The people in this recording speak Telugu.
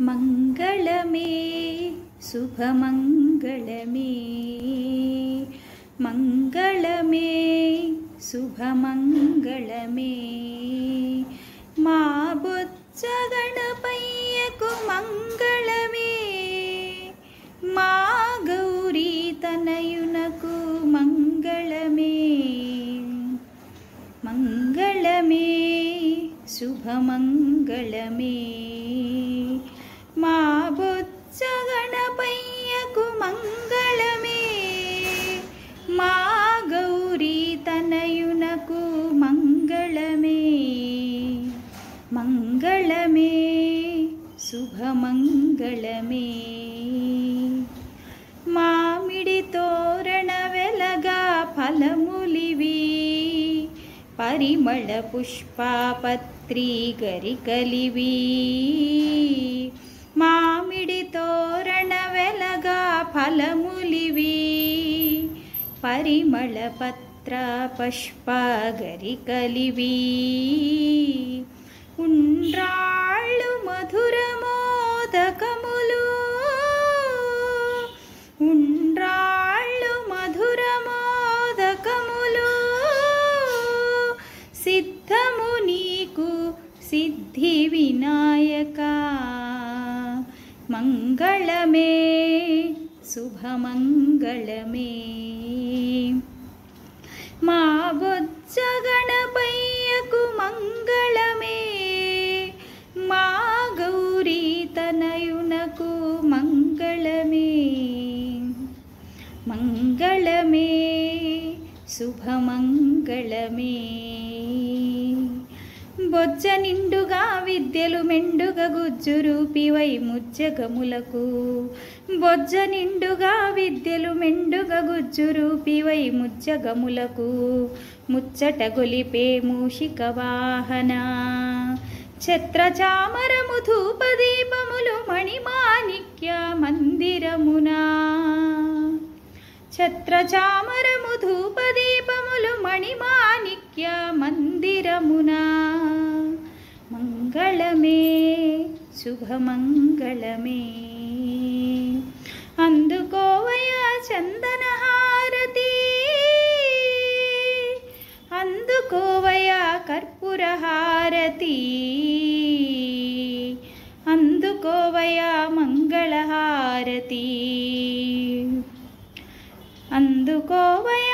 మంగళమే శుభమంగళమే మంగళమే శుభమంగళమే మా బొజ్జ గణపయ్యకు మంగళమే మా గౌరీ తనయునకు మంగళమే మంగళమే శుభమంగళమే మా బొజ్జ గణపయ్యకు మంగళమే మా గౌరీ తనయునకు మంగళమే మంగళమే శుభమంగళమే మామిడి తోరణ వెలగా ఫలములివి పరిమళ పుష్పపత్రి గరికలివి మామిడి తోరణ వెలగా ఫలములివి పరిమళ పత్ర పుష్ప గరికలివి ఉండ్రాళ్ళు మధుర మోదకములు ఉండ్రాళ్ళు మధుర మోదకములు సిద్ధము నీకు సిద్ధి వినాయక మంగళమే శుభమంగళమే మా బొజ్జ గణపయ్యకు మంగళమే మా గౌరీ తనయునకు మంగళమే మంగళమే శుభమంగళమే బొజ్జ నిండుగా విద్యలు మెండుగా గుజ్జు రూపివై ముజ్జగములకు బొజ్జ నిండుగా విద్యలు మెండుగా గుజ్జు రూపివై ముజ్జగములకు ముచ్చట గొలిపే మూషిక వాహన ఛత్ర చామరము ధూపదీపములు మణిమాణిక్య మందిరమునా ఛత్ర చామరము ధూపదీపములు మణిమాణిక్య మందిరమునా మంగళమే శుభమంగళమే అందుకోవయా చందనహారతి అందుకోవయా కర్పూరహారతి అందుకోవయా మంగళహారతి అందుకోవయా